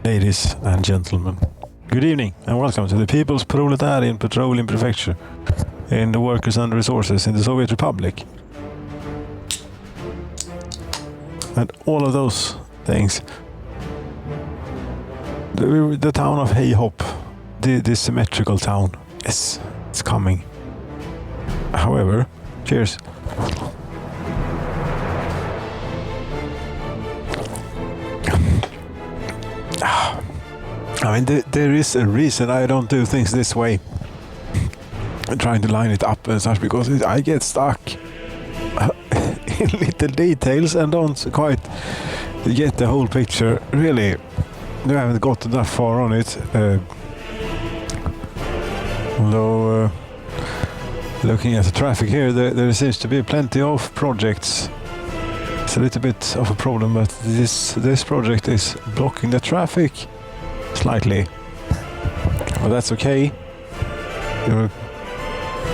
Ladies and gentlemen, good evening and welcome to the People's Proletarian Petroleum Prefecture in the Workers and Resources in the Soviet Republic. And all of those things. The town of Hayhop, the symmetrical town, yes, it's coming. However, cheers. I mean, there is a reason I don't do things this way. I'm trying to line it up and such because I get stuck in little details and don't quite get the whole picture. Really, I haven't gotten that far on it. Although, looking at the traffic here, there seems to be plenty of projects. It's a little bit of a problem, but this project is blocking the traffic slightly. But that's okay.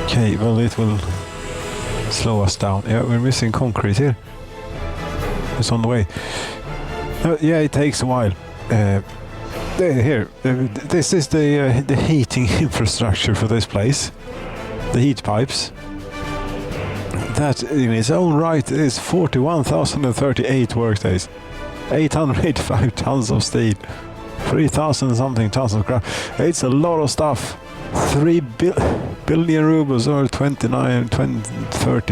Okay, well, it will slow us down. Yeah, we're missing concrete here. It's on the way. Yeah, it takes a while. Here, this is the heating infrastructure for this place. The heat pipes. That in its own right is 41,038 workdays. 885 tons of steel. 3,000 something tons of crap. It's a lot of stuff. 3 billion rubles or 30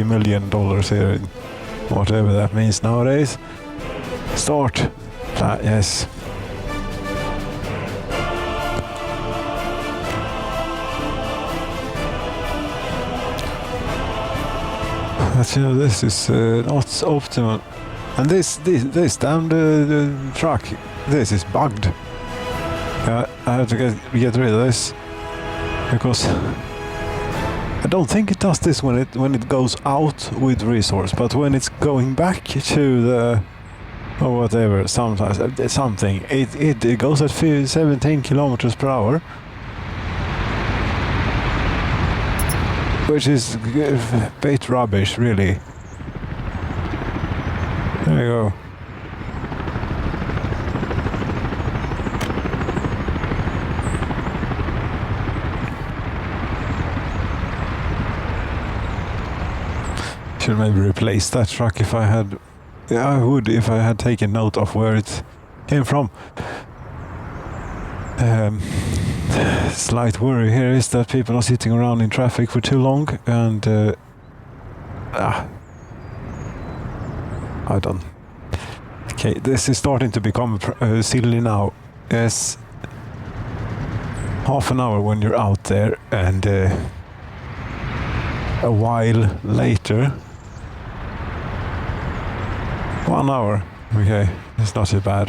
million dollars here. Whatever that means nowadays. Start. Yes. But you know, this is not optimal. And this damn the truck, this is bugged. I have to get rid of this because I don't think it does this when it goes out with resource, but when it's going back to the or whatever, sometimes something it goes at 17 kilometers per hour, which is a bit rubbish, really. There you go. Should maybe replace that truck if I had. Yeah, I would if I had taken note of where it came from. Slight worry here is that people are sitting around in traffic for too long and I don't. Okay, this is starting to become silly now. Yes, half an hour when you're out there and a while later 1 hour. Okay, it's not too bad.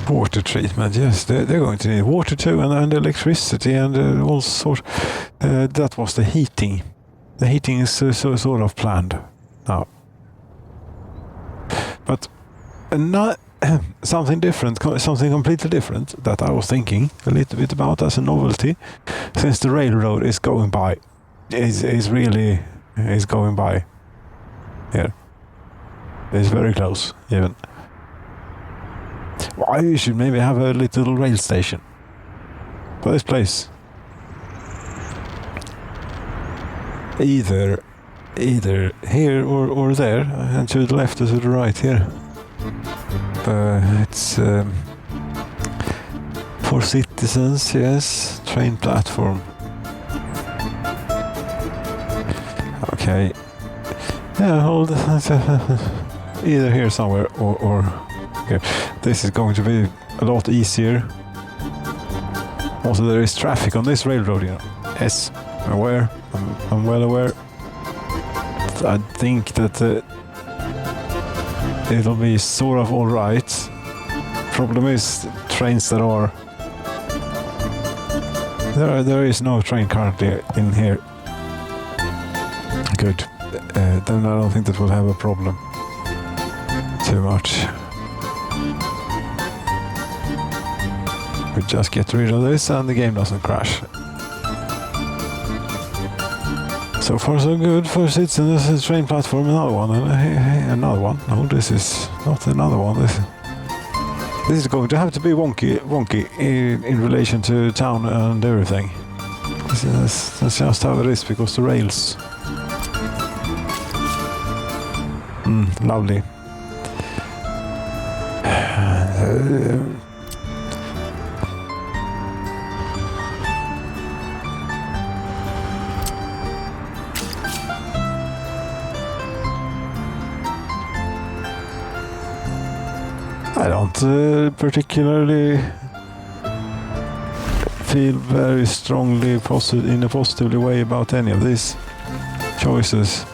Water treatment, yes, they're going to need water too, and electricity and all sorts. That was the heating. The heating is sort of planned now. But not something different, something completely different that I was thinking a little bit about as a novelty, since the railroad is going by, is going by here. It's very close, even. Why you should maybe have a little rail station for this place. Either here or there, and to the left or to the right here. It's for citizens, yes. Train platform. Okay. Yeah, hold. Either here somewhere or here. This is going to be a lot easier. Also, there is traffic on this railroad, you know. Yes, I'm aware. I'm well aware. I think that it'll be sort of all right. Problem is trains that are there is no train currently in here. Good. Then I don't think that we'll have a problem too much. could just get rid of this and the game doesn't crash. So far so good. First it's a train platform, another one, and another one. No, this is not another one. This is going to have to be wonky in relation to town and everything. That's just how it is, because the rails. Lovely. I don't particularly feel very strongly in a positive way about any of these choices.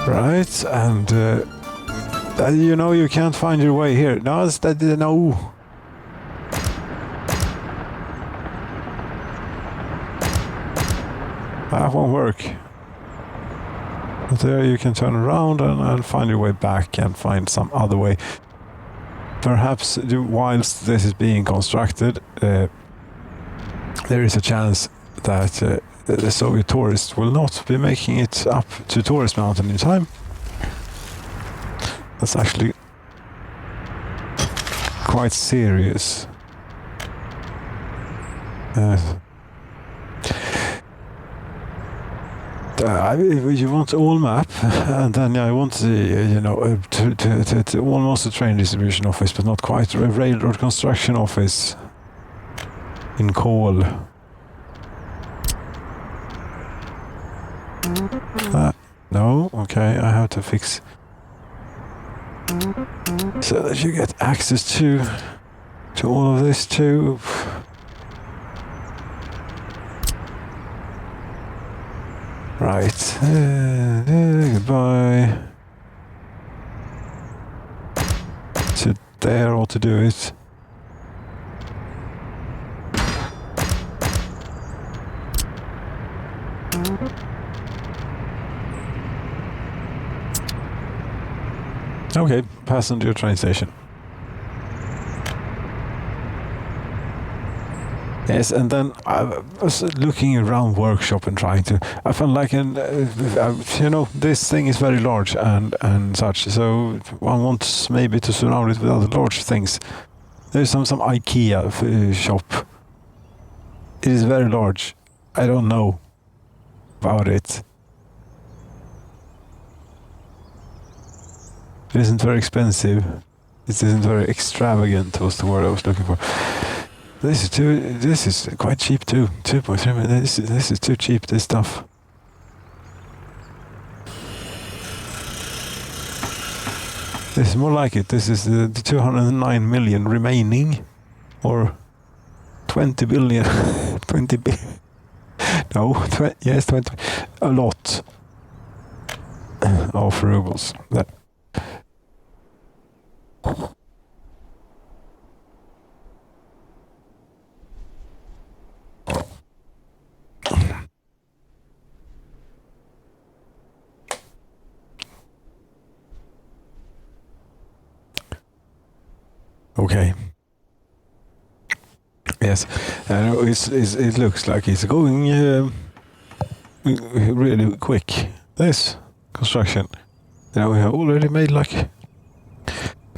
Right, and you know, you can't find your way here. No, no. That won't work. But there you can turn around and find your way back and find some other way. Perhaps whilst this is being constructed, there is a chance that the Soviet tourists will not be making it up to Tourist Mountain in time. That's actually quite serious. You want all map, and then I want you know, to almost a train distribution office, but not quite, a railroad construction office in Kohl. No, okay, I have to fix so that you get access to all of this too. Right, goodbye. So there ought to do it. Okay, passenger train station. Yes, and then I was looking around workshop and trying to. I felt like, you know, this thing is very large and such. So one wants maybe to surround it with other large things. There's some IKEA shop. It is very large. I don't know about it. It isn't very expensive. It isn't very extravagant was the word I was looking for. This is quite cheap too. 2.3 million. This is too cheap, this stuff. This is more like it. This is the 209 million remaining, or 20 billion. 20 billion. No, yes, 20. A lot of rubles. That. Okay. Yes, it looks like it's going really quick. This construction, you know, we have already made like a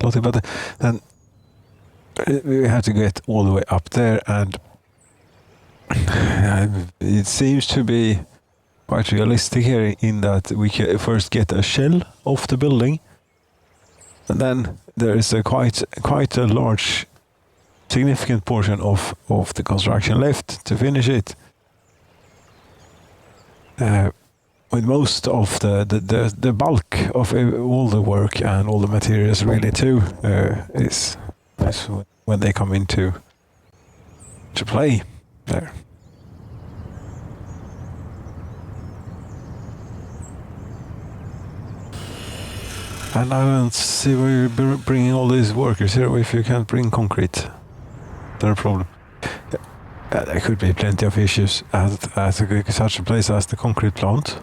lot about it, and we have to get all the way up there, and it seems to be quite realistic here in that we can first get a shell of the building, and then there is a quite a large, significant portion of the construction left to finish it. With most of the bulk of all the work and all the materials really too is when they come into to play there. And I don't see where you're bringing all these workers here if you can't bring concrete. That's a problem. There could be plenty of issues at such a place as the concrete plant.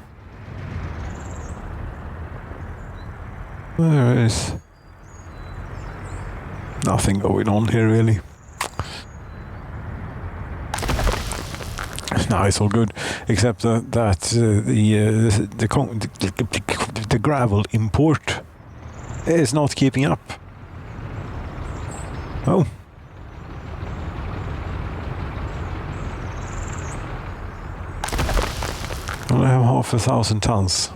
There is nothing going on here really. No, it's all good, except that the gravel import is not keeping up. Oh. Only have 500 tons.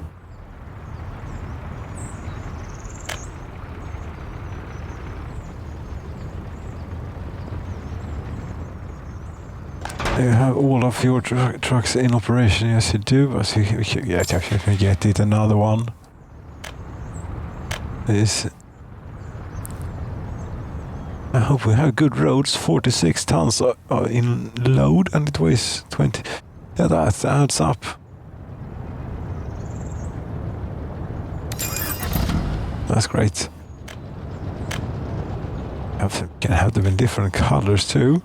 You have all of your trucks in operation, yes you do, but you can get it another one. This. I hope we have good roads, 46 tons in load and it weighs 20. Yeah, that adds up. That's great. Can have them in different colors too.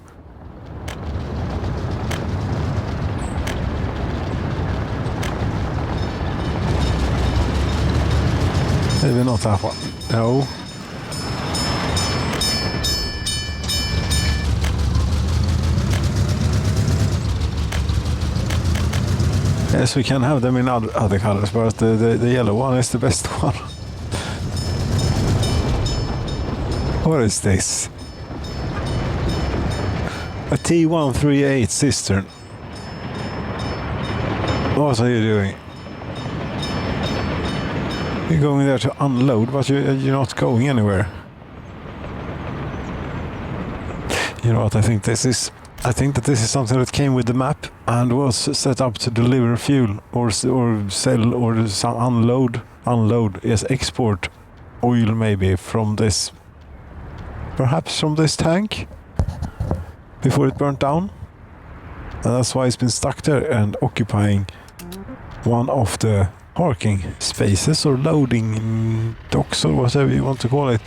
Maybe not that one. No. Yes, we can have them in other colors, but the yellow one is the best one. What is this? A T138 cistern. What are you doing? You're going there to unload, but you're not going anywhere. You know what? I think that this is something that came with the map and was set up to deliver fuel or sell or some unload. Yes, export oil maybe from this. Perhaps from this tank before it burnt down. And that's why it's been stuck there and occupying one of the parking spaces or loading docks or whatever you want to call it.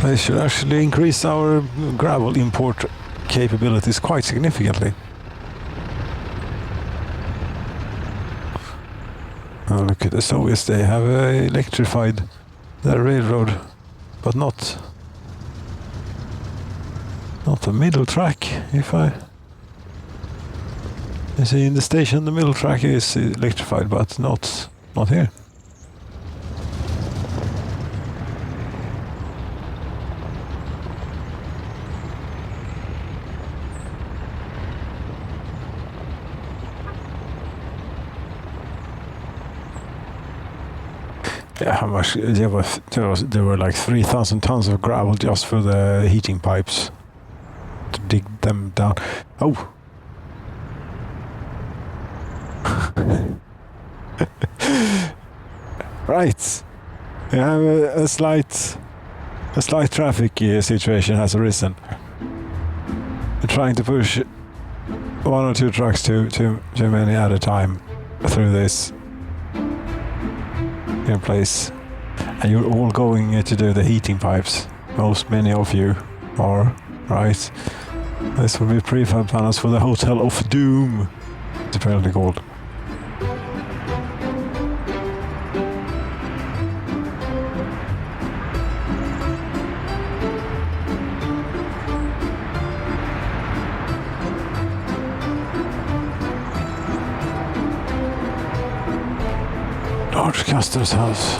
They should actually increase our gravel import capabilities quite significantly. Oh, look at the Soviets, they have electrified their railroad, but not the middle track. You see in the station the middle track is electrified, but not here. Yeah, how much? There were like 3,000 tons of gravel just for the heating pipes to dig them down. Oh. Right. We have a slight traffic situation has arisen. We're trying to push one or two trucks too many at a time through this in place, and you're all going to do the heating pipes. Many of you are, right? This will be prefab panels for the Hotel of Doom, it's apparently called. Large customs house.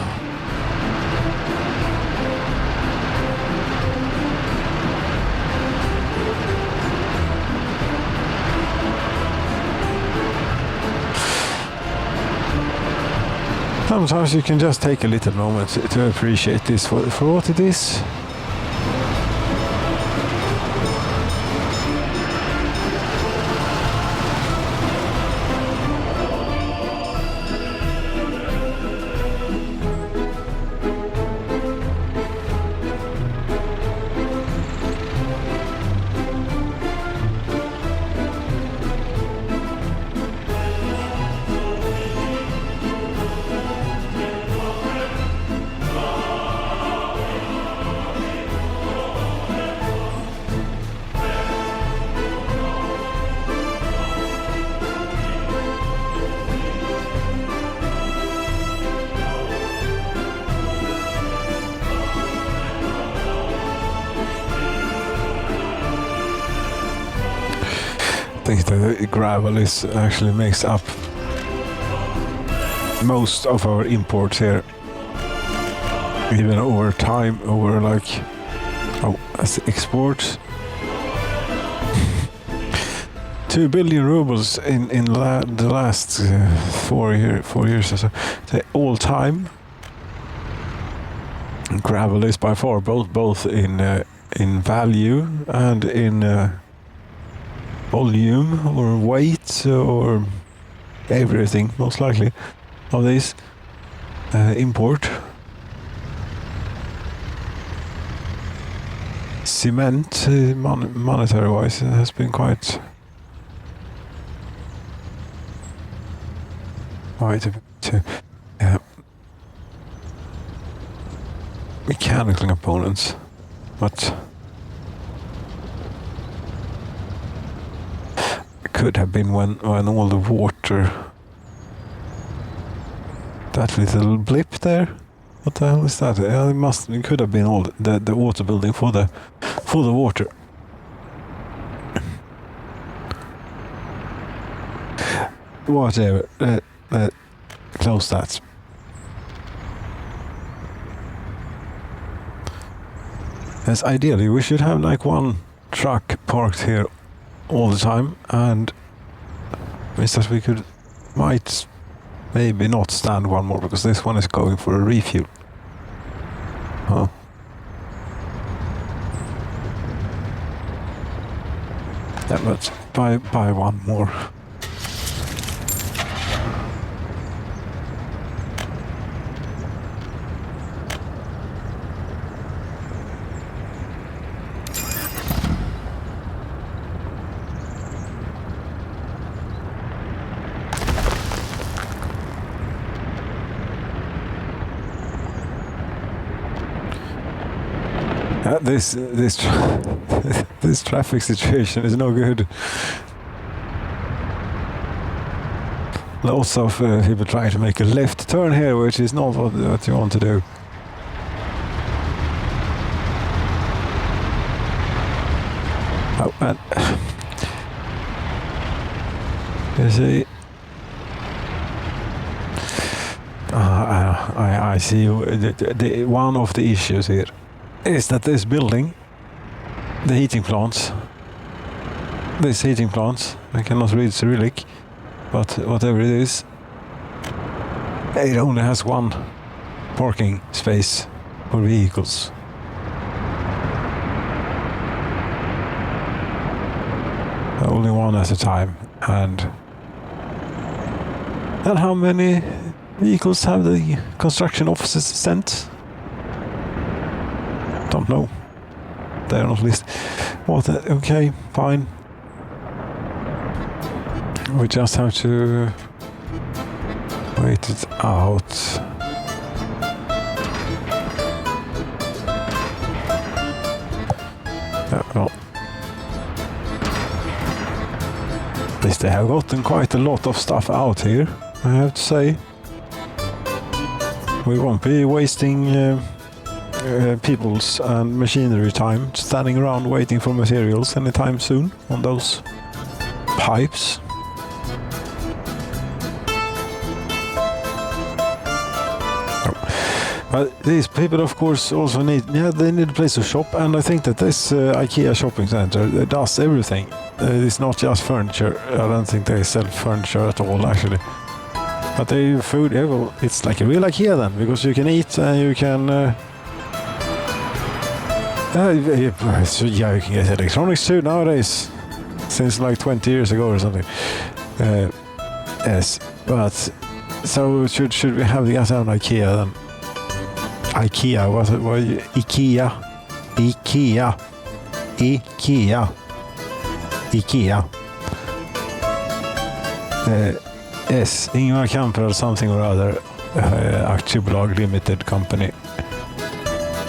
Sometimes you can just take a little moment to appreciate this for what it is. think the gravel is actually makes up most of our imports here. Even over time, over like as exports. 2 billion rubles in the last 4 years or so. The all time. Gravel is by far both in value and in volume or weight or everything, most likely, of this import. Cement, monetary wise, has been quite a bit. Mechanical components, but it could have been when all the water, that little blip there. What the hell is that? It could have been all the water building for the water. Whatever. Close that. As ideally, we should have like one truck parked here all the time, and means that we might maybe not stand one more, because this one is going for a refuel. Huh. Yeah, let's buy one more. This traffic situation is no good. Lots of people trying to make a left turn here, which is not what you want to do. Oh, and you see, I see one of the issues here is that this building, these heating plants, I cannot read Cyrillic, but whatever it is, it only has one parking space for vehicles. Only one at a time. And how many vehicles have the construction offices sent? Don't know. They're not listed. Okay, fine. We just have to wait it out. Well, at least they have gotten quite a lot of stuff out here, I have to say. We won't be wasting people's and machinery time standing around waiting for materials anytime soon on those pipes. But these people, of course, also they need a place to shop, and I think that this IKEA shopping center does everything. It's not just furniture. I don't think they sell furniture at all, actually. But the food, yeah, well, it's like a real IKEA then, because you can eat and you can. You can get electronics too nowadays, since like 20 years ago or something. Yes, but so should we have the gas on IKEA then? IKEA, what IKEA? Yes, Ingvar Kamprad or something or other, Aktiebolag Limited Company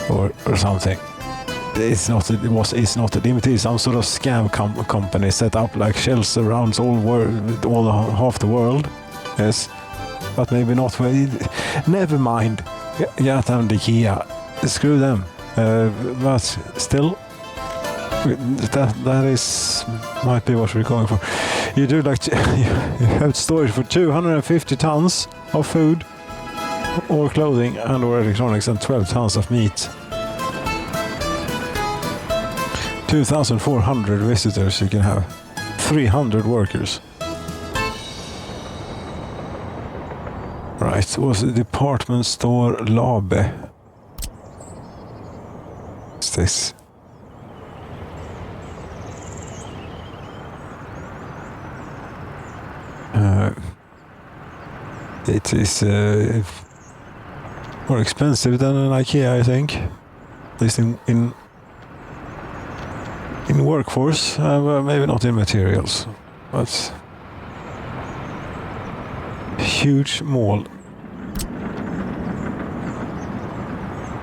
or something. It's not a limited, some sort of scam company set up like shells around half the world. Yes, but maybe not. Never mind. Get down to IKEA. Screw them. But still, That is might be what we're going for. You do like you have storage for 250 tons of food or clothing and or electronics and 12 tons of meat. 2,400 visitors you can have. 300 workers. Right, was a department store Labe. What's this? It is more expensive than an IKEA, I think. At least in workforce, maybe not in materials, but huge mall.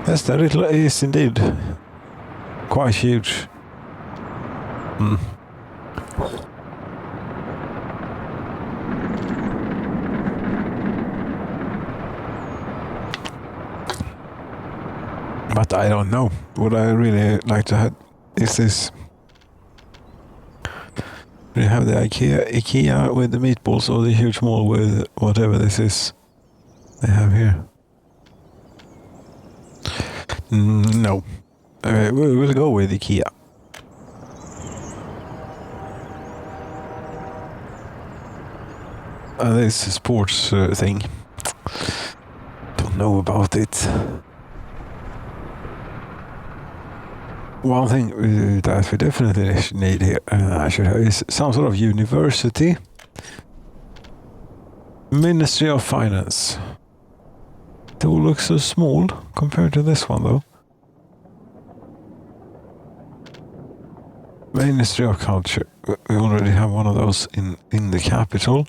Yes, that it is indeed quite huge. But I don't know. What I really like to have is this. We have the IKEA with the meatballs or the huge mall with whatever this is they have here. No. We'll go with IKEA. This sports thing. Don't know about it. One thing that we definitely need here, I should have, is some sort of university. Ministry of Finance. It all looks so small compared to this one, though. Ministry of Culture. We already have one of those in the capital.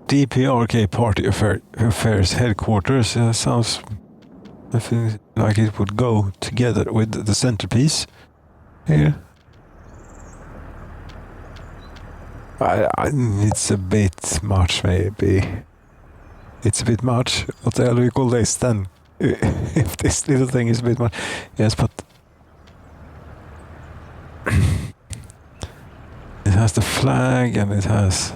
DPRK Party Affairs Headquarters sounds, I think, like it would go together with the centerpiece here. It's a bit much, maybe. It's a bit much. What the hell do you call this then? If this little thing is a bit much. Yes, but it has the flag and it has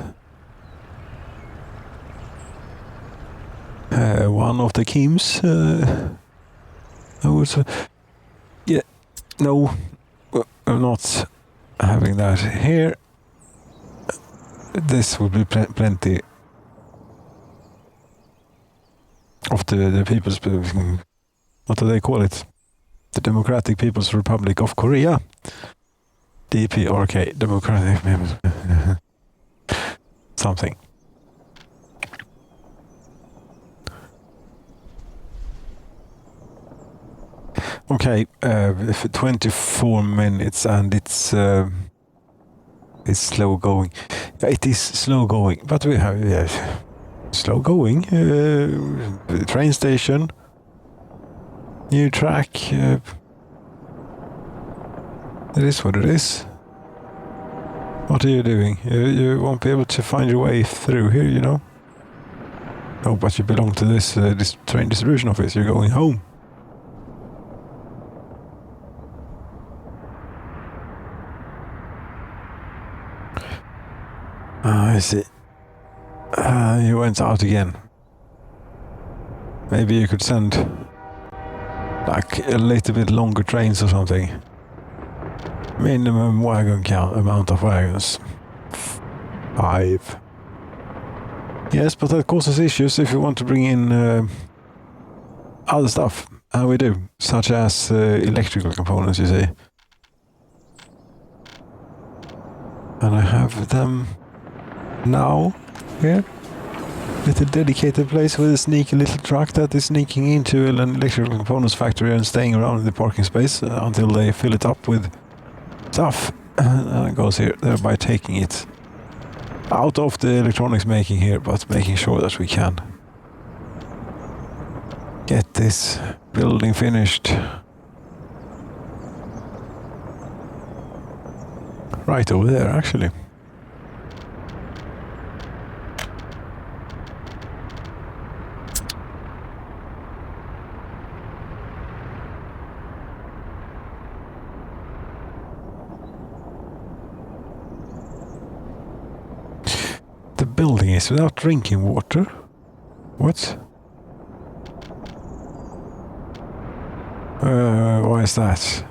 one of the Kims. I would say, yeah, no, I'm not having that here. This would be plenty of the People's, what do they call it? The Democratic People's Republic of Korea. DPRK, Democratic something. Okay, for 24 minutes and it's slow going. It is slow going, but we have slow going. Train station, new track. It is what it is. What are you doing? You won't be able to find your way through here, you know. Oh, but you belong to this train distribution office. You're going home. I see. You went out again. Maybe you could send like a little bit longer trains or something. Minimum wagon count, amount of wagons. 5. Yes, but that causes issues if you want to bring in other stuff. And we do, such as electrical components, you see. And I have them now here. With a dedicated place with a sneaky little truck that is sneaking into an electrical components factory and staying around in the parking space until they fill it up with stuff. And it goes here, thereby taking it out of the electronics making here, but making sure that we can get this building finished. Right over there, actually. the building is without drinking water. What? Why is that?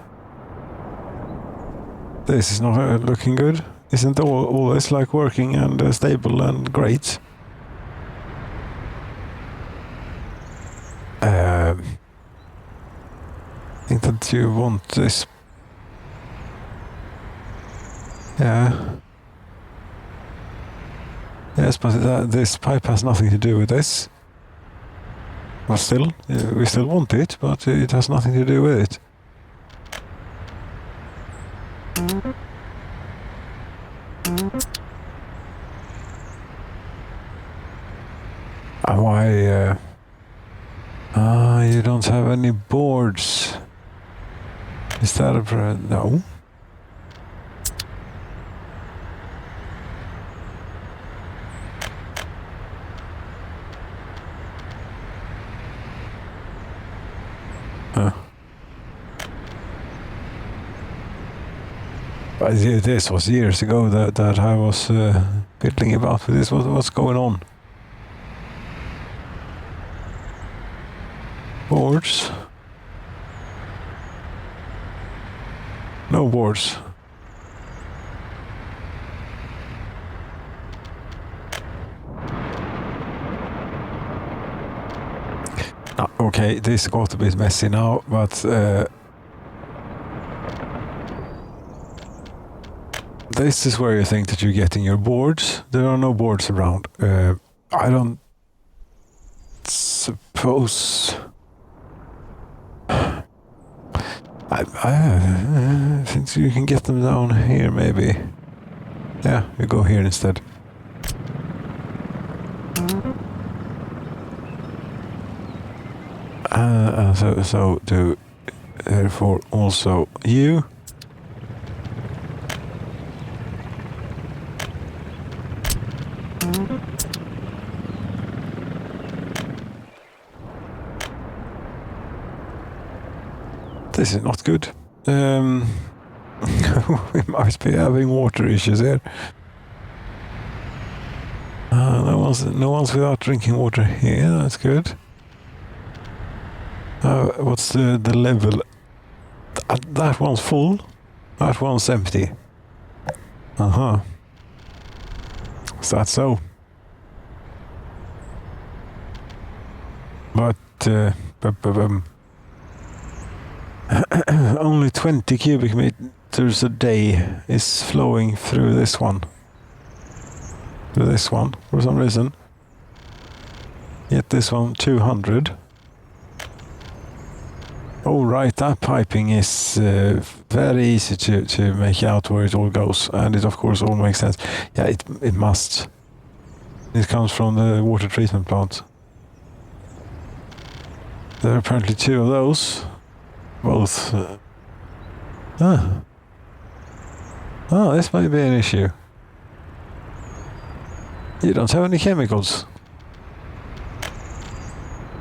This is not looking good. Isn't all this like working and stable and great? I think that you want this. Yeah. Yes, but this pipe has nothing to do with this. But still, we still want it, but it has nothing to do with it. Why? You don't have any boards. Is that a no? But this was years ago that I was fiddling about with this. What's going on? Boards? No boards. Okay, this got a bit messy now, but this is where you think that you're getting your boards. There are no boards around. I don't suppose. I think you can get them down here, maybe. Yeah, you go here instead. So do therefore also you. This is not good. We might be having water issues here. No one's without drinking water here. That's good. What's the level? That one's full. That one's empty. Is that so? But only 20 cubic meters a day is flowing through this one. Through this one, for some reason. Yet this one, 200. Oh, right, that piping is very easy to make out where it all goes. And it, of course, all makes sense. Yeah, it must. It comes from the water treatment plant. There are apparently 2 of those. Both. This might be an issue. You don't have any chemicals.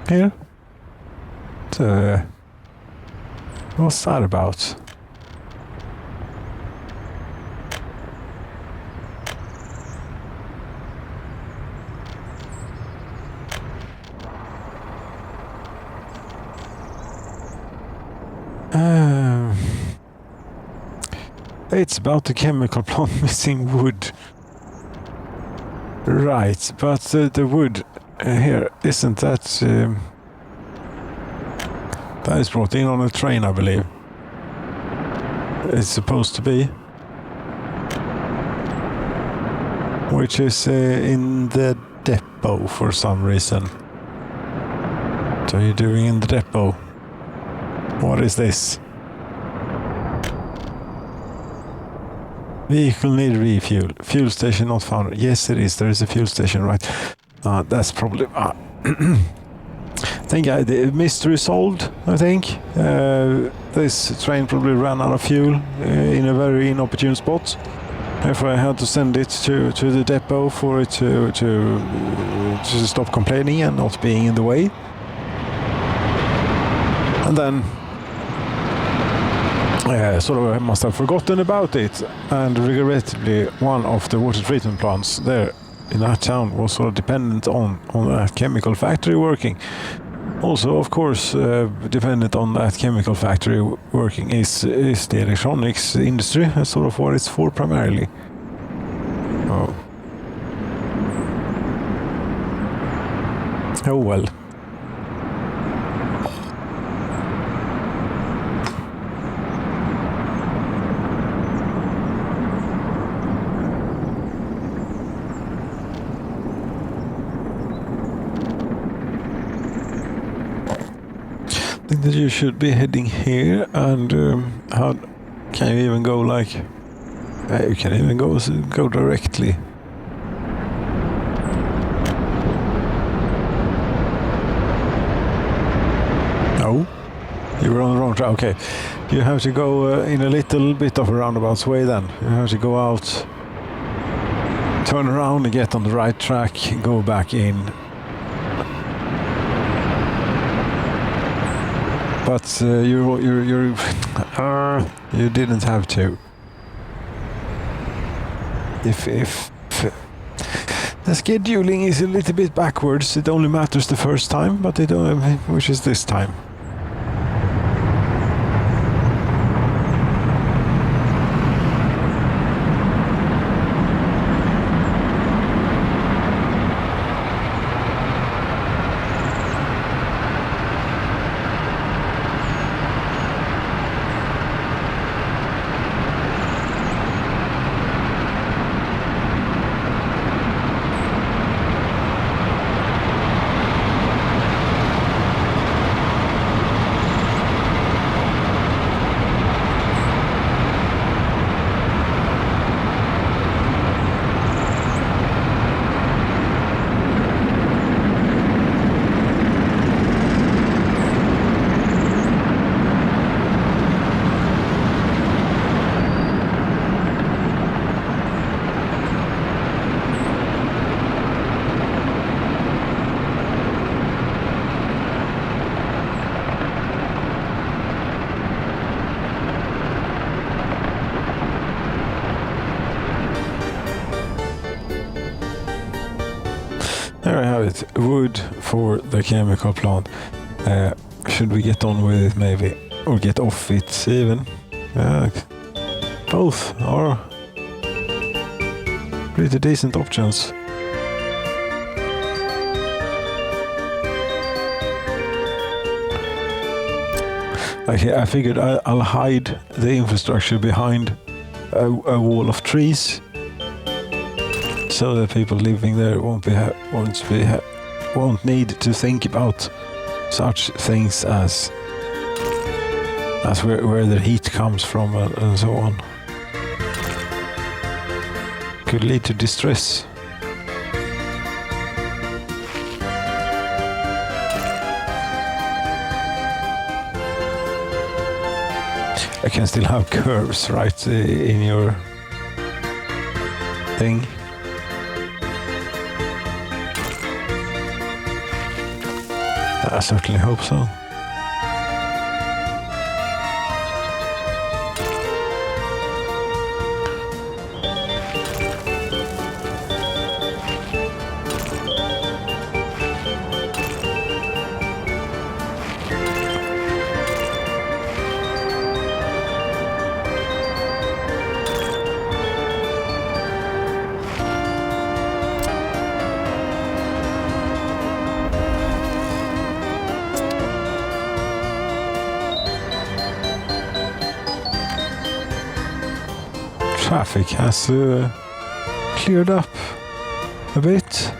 Here? So, what's that about? It's about the chemical plant missing wood. Right, but the wood here, isn't that... that is brought in on a train, I believe. It's supposed to be. Which is in the depot for some reason. What are you doing in the depot? What is this? Vehicle need refuel. Fuel station not found. Yes, it is. There is a fuel station, right? That's probably... I think the mystery solved, I think. This train probably ran out of fuel in a very inopportune spot. If I had to send it to the depot for it to stop complaining and not being in the way. And then sort of must have forgotten about it, and regrettably one of the water treatment plants there in that town was sort of dependent on that chemical factory working. Also, of course, dependent on that chemical factory working is the electronics industry. That's sort of what it's for primarily. Oh. Oh well. I think that you should be heading here, and how can you even go like? You can even go directly. No, you were on the wrong track. Okay, you have to go in a little bit of a roundabout way. Then you have to go out, turn around, and get on the right track, go back in. But you didn't have to. If the scheduling is a little bit backwards, it only matters the first time, but it only, which is this time. There I have it. Wood for the chemical plant. Should we get on with it maybe? Or get off it even? Both are pretty decent options. Okay, I figured I'll hide the infrastructure behind a wall of trees, so that people living there won't need to think about such things as where the heat comes from and so on. Could lead to distress. I can still have curves, right, in your thing. I certainly hope so. Traffic has cleared up a bit.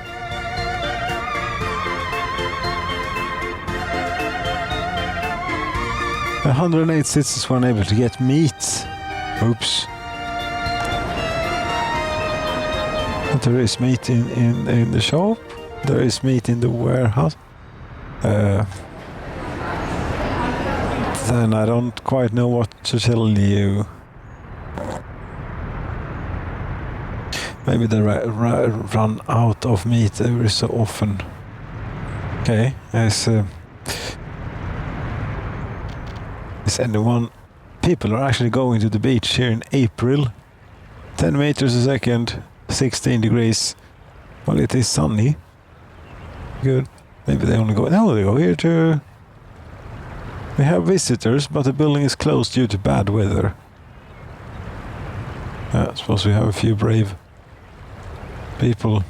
A 108 citizens were unable to get meat. Oops. But there is meat in the shop. There is meat in the warehouse. Then I don't quite know what to tell you. Maybe they run out of meat every so often. Okay, is anyone... People are actually going to the beach here in April. 10 meters a second, 16 degrees. Well, it is sunny. Good. Maybe they only go... No, they go here to... We have visitors, but the building is closed due to bad weather. I suppose we have a few brave people.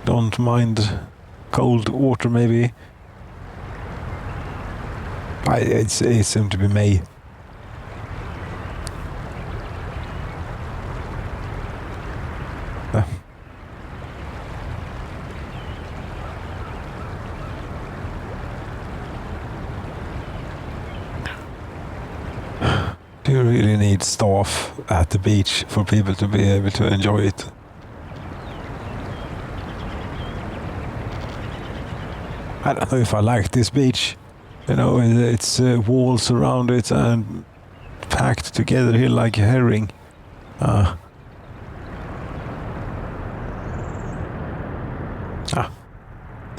Don't mind cold water, maybe. It seemed to be May. Do you really need staff at the beach for people to be able to enjoy it? I don't know if I like this beach. You know, it's walls around it and packed together here like a herring.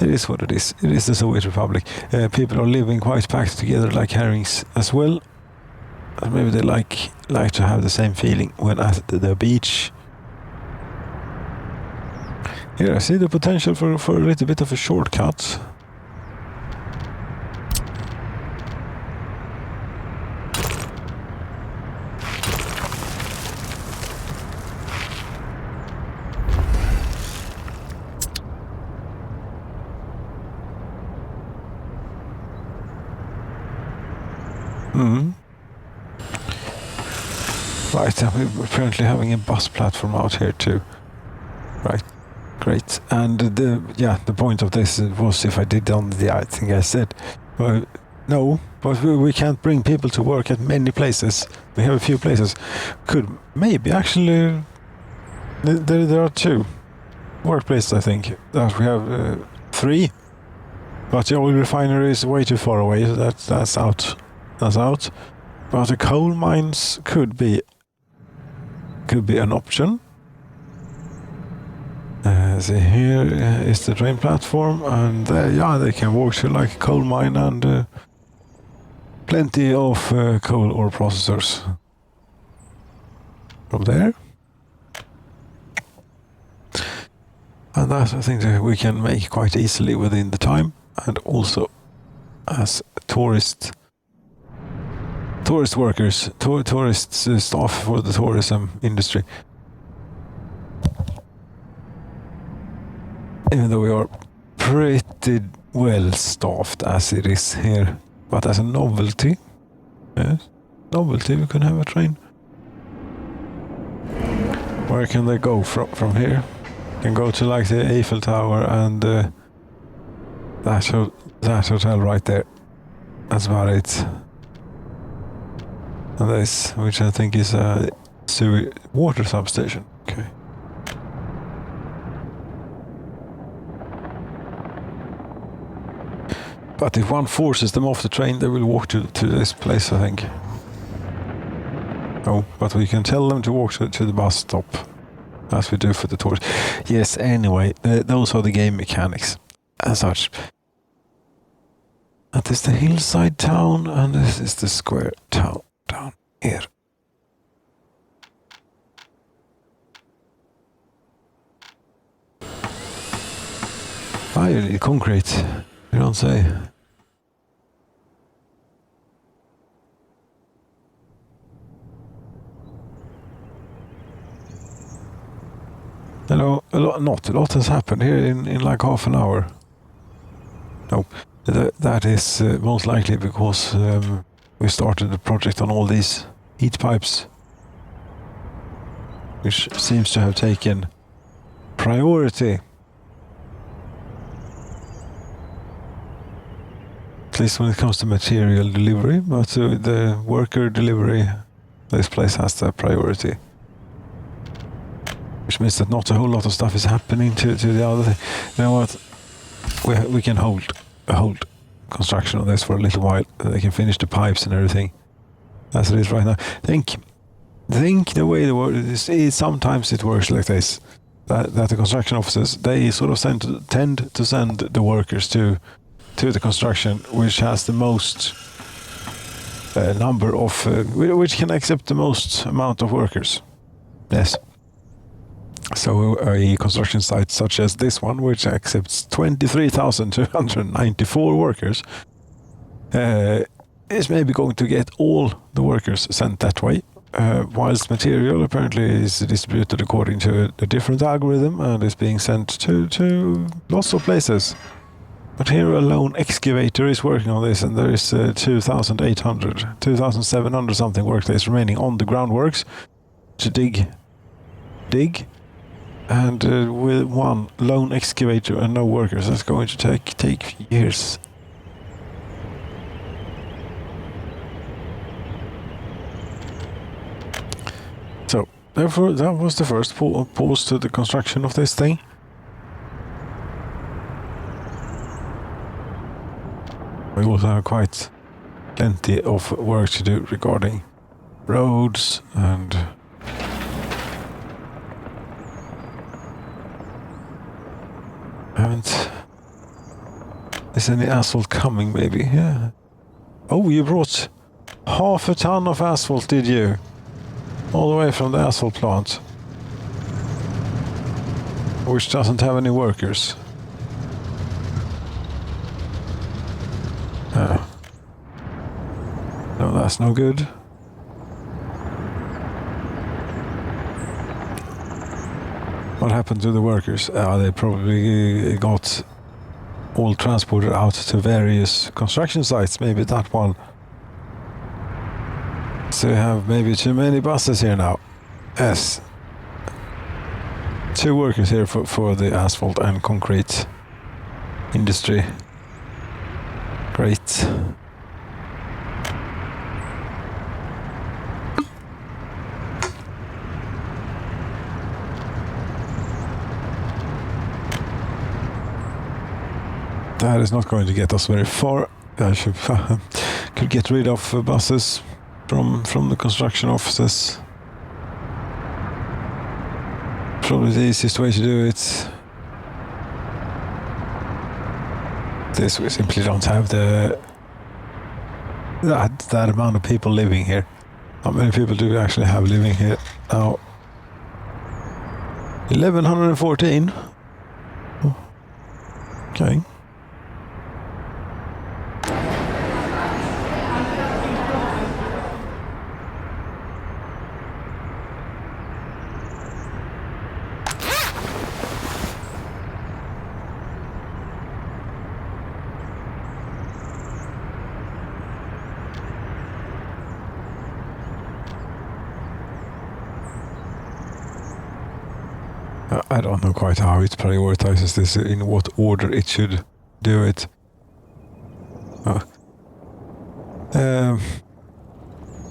It is what it is. It is the Soviet Republic. People are living quite packed together like herrings as well. Maybe they like to have the same feeling when at the beach. Here I see the potential for a little bit of a shortcut. Right, we're apparently having a bus platform out here too. Right, great. And the point of this was, if I did on I think I said, well, no, but we can't bring people to work at many places. We have a few places. Could maybe actually, there are 2 workplaces, I think. That we have 3, but the oil refinery is way too far away. So that's out. That's out. But the coal mines could be an option. See, here is the train platform, and they can walk to like a coal mine and plenty of coal ore processors from there. And that I think that we can make quite easily within the time, and also as tourist workers, tourist staff for the tourism industry. Even though we are pretty well staffed as it is here, but as a novelty, yes, we can have a train. Where can they go from here? Can go to like the Eiffel Tower and that hotel right there. That's about it. And this, which I think is a water substation. Okay. But if one forces them off the train, they will walk to this place, I think. Oh, but we can tell them to walk to the bus stop, as we do for the tours. Yes, anyway, those are the game mechanics as such. That is the hillside town, and this is the square town down here. You need concrete, you don't say. Hello, not a lot has happened here in like half an hour. No, that is most likely because we started the project on all these heat pipes, which seems to have taken priority. At least when it comes to material delivery, but the worker delivery, this place has the priority. Which means that not a whole lot of stuff is happening to the other thing. You know what? We can hold construction on this for a little while. They can finish the pipes and everything as it is right now. Think the way the world is. Sometimes it works like this. That the construction offices, they sort of tend to send the workers to the construction which has the most number of which can accept the most amount of workers. Yes. So a construction site such as this one, which accepts 23,294 workers, is maybe going to get all the workers sent that way, whilst material apparently is distributed according to a different algorithm and is being sent to lots of places. But here a lone excavator is working on this, and there is 2,700 something workdays remaining on the groundworks to dig, and with one lone excavator and no workers, that's going to take years. So therefore, that was the first pause to the construction of this thing. We also have quite plenty of work to do regarding roads and is any asphalt coming maybe? Yeah. Oh, you brought half a ton of asphalt, did you? All the way from the asphalt plant, which doesn't have any workers. No, that's no good. What happened to the workers? They probably got all transported out to various construction sites. Maybe that one. So we have maybe too many buses here now. Yes. 2 workers here for the asphalt and concrete industry. Great. That is not going to get us very far. I should could get rid of buses from the construction offices. Probably the easiest way to do it. This we simply don't have that amount of people living here. How many people do we actually have living here now? 1,114. Okay. I don't know quite how it prioritizes this, in what order it should do it.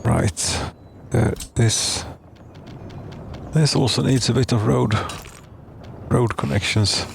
Right. This also needs a bit of road connections.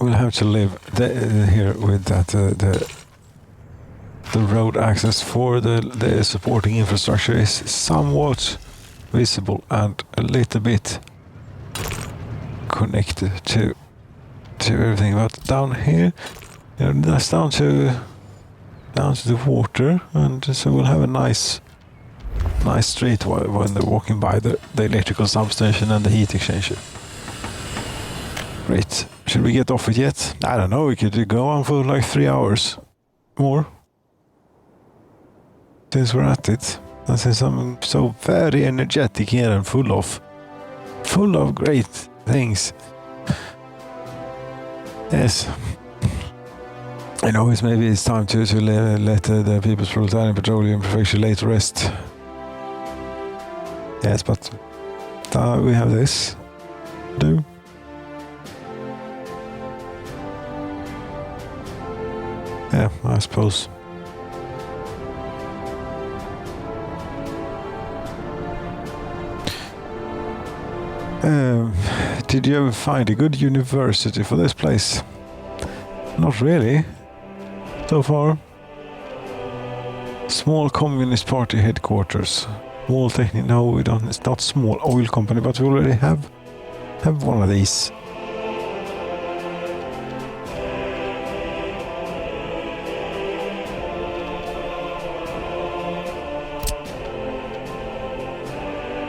We'll have to live here with that. The road access for the supporting infrastructure is somewhat visible and a little bit connected to everything. But down here, that's down to the water, and so we'll have a nice street when they're walking by the electrical substation and the heat exchanger. Great. Should we get off it yet? I don't know, we could go on for like 3 hours more. Since we're at it. And since I'm so very energetic here and full of great things. Yes. I know maybe it's time to let the People's Proletarian Petroleum Prefecture lay to rest. Yes, but we have this to do. Yeah, I suppose. Did you ever find a good university for this place? Not really. So far. Small Communist Party headquarters. Small technical. No, we don't. It's not small oil company, but we already have one of these.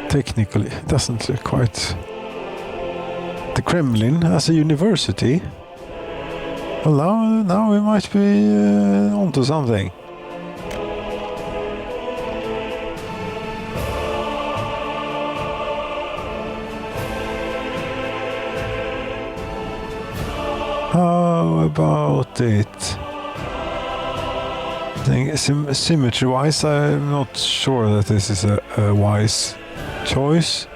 Technically, it doesn't look quite. The Kremlin as a university. Well, now we might be onto something. How about it? I think symmetry-wise, I'm not sure that this is a wise choice.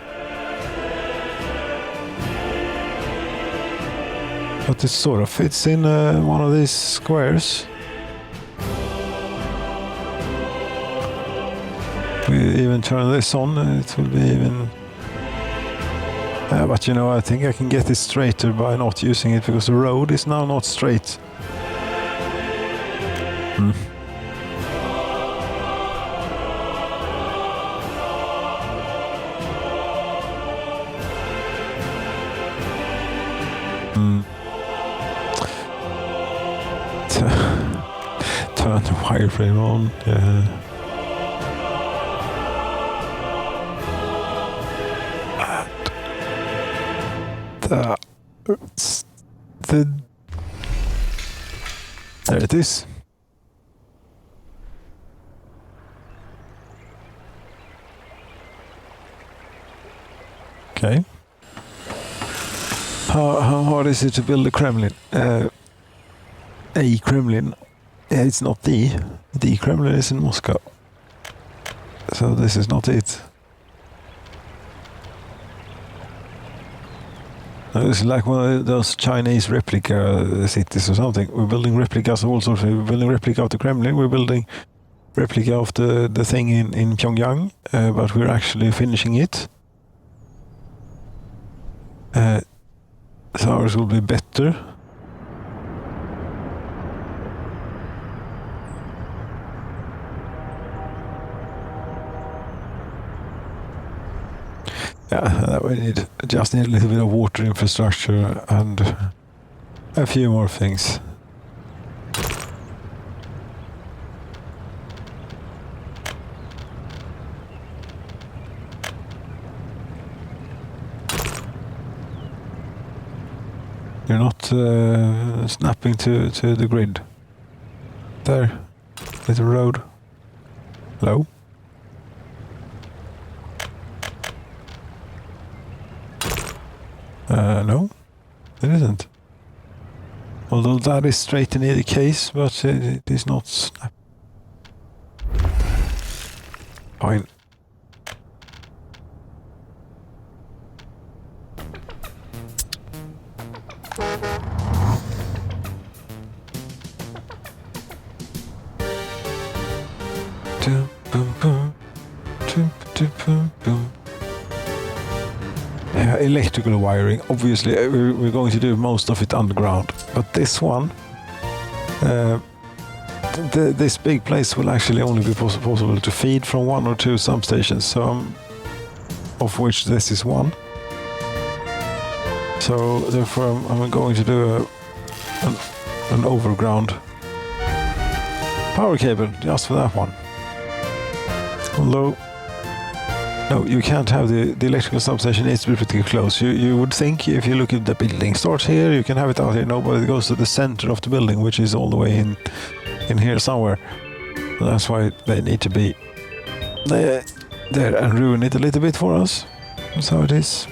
But it sort of fits in one of these squares. We even turn this on, it will be even. But you know, I think I can get it straighter by not using it because the road is now not straight. Turn the wireframe on, yeah. There it is. Okay. How hard is it to build a Kremlin? A Kremlin. It's not the Kremlin is in Moscow. So this is not it. It's like one of those Chinese replica cities or something. We're building replicas of all sorts. We're building replica of the Kremlin. We're building replica of the thing in Pyongyang, but we're actually finishing it. So ours will be better. Yeah, we just need a little bit of water infrastructure and a few more things. You're not snapping to the grid. There, little road. Hello? No, it isn't. Although that is straight in either case, but it is not snap. Fine. Electrical wiring, obviously we're going to do most of it underground, but this one, this big place will actually only be possible to feed from one or two substations, so of which this is one. So therefore I'm going to do an overground power cable just for that one. Although no, you can't have the electrical substation. Needs to be pretty close. You would think if you look at the building starts here, you can have it out here. No, but it goes to the center of the building, which is all the way in here somewhere. So that's why they need to be there and ruin it a little bit for us. That's how it is.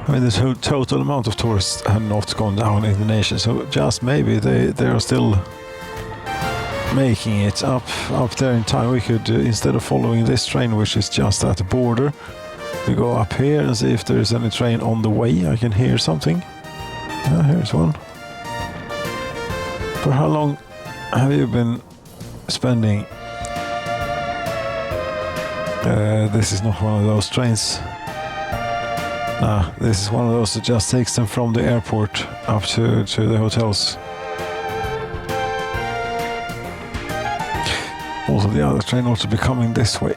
I mean, the total amount of tourists have not gone down in the nation, so just maybe they are still making it up there in time. We could, instead of following this train, which is just at the border, we go up here and see if there is any train on the way. I can hear something. Here's one. For how long have you been spending? This is not one of those trains. Nah, this is one of those that just takes them from the airport up to the hotels. Also, the other train ought to be coming this way.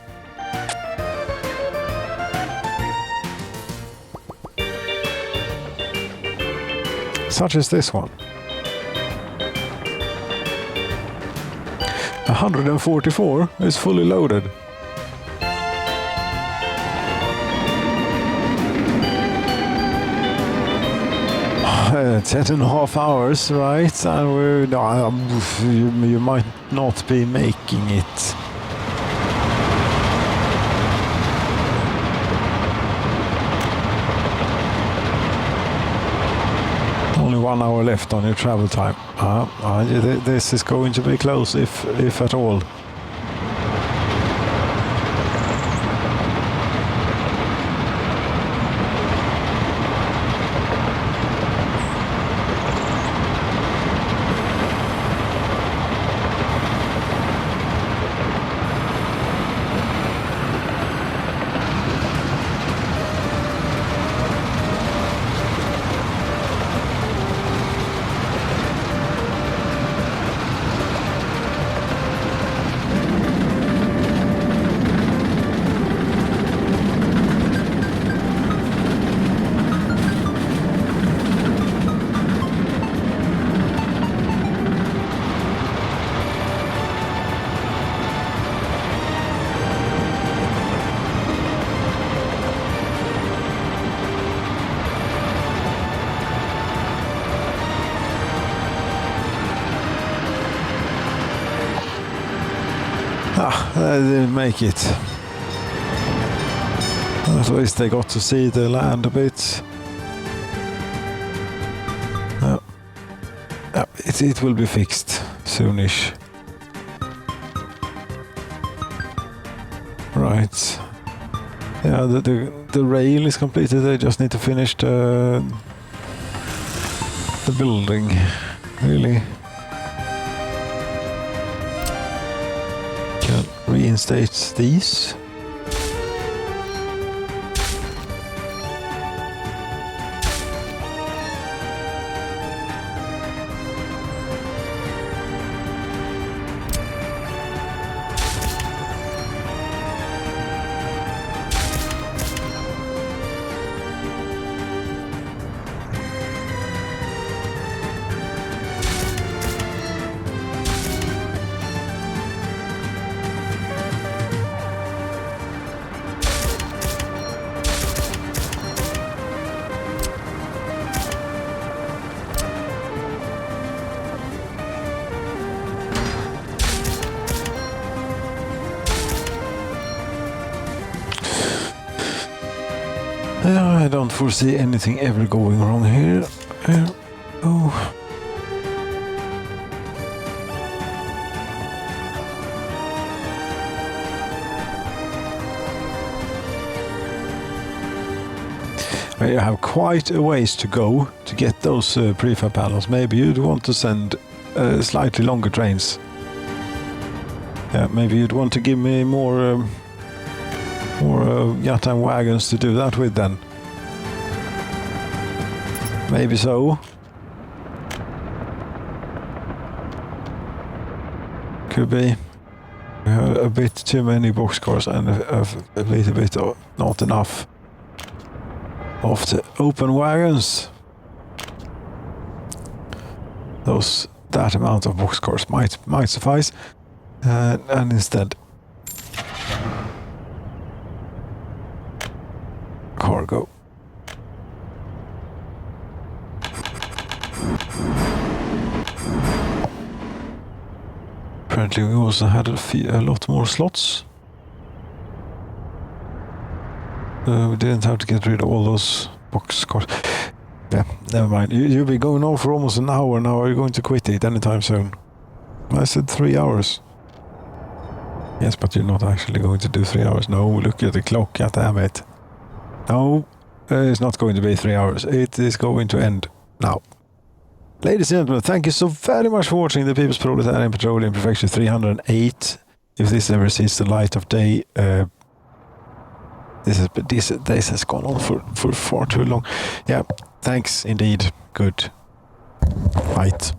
Such as this one. 144 is fully loaded. 10.5 hours, right? And you might not be making it. Only 1 hour left on your travel time. This is going to be close, if at all. They didn't make it. At least they got to see the land a bit. It will be fixed soonish. Right. Yeah, the rail is completed. They just need to finish the building. Really. Can reinstate these. I don't foresee anything ever going wrong here. Oh. You have quite a ways to go to get those prefab panels. Maybe you'd want to send slightly longer trains. Yeah, maybe you'd want to give me more Yatam wagons to do that with then. Maybe so. Could be a bit too many boxcars and a little bit not enough of the open wagons. That amount of boxcars might suffice, and instead cargo. Apparently we also had a lot more slots. We didn't have to get rid of all those boxcars. Yeah, never mind. You'll be going on for almost an hour now. Are you going to quit it anytime soon? I said 3 hours. Yes, but you're not actually going to do 3 hours. No, look at the clock, damn it. No, it's not going to be 3 hours. It is going to end now. Ladies and gentlemen, thank you so very much for watching the People's Proletarian Petroleum Prefecture 308. If this ever sees the light of day, this has gone on for far too long. Yeah, thanks indeed. Good. Right.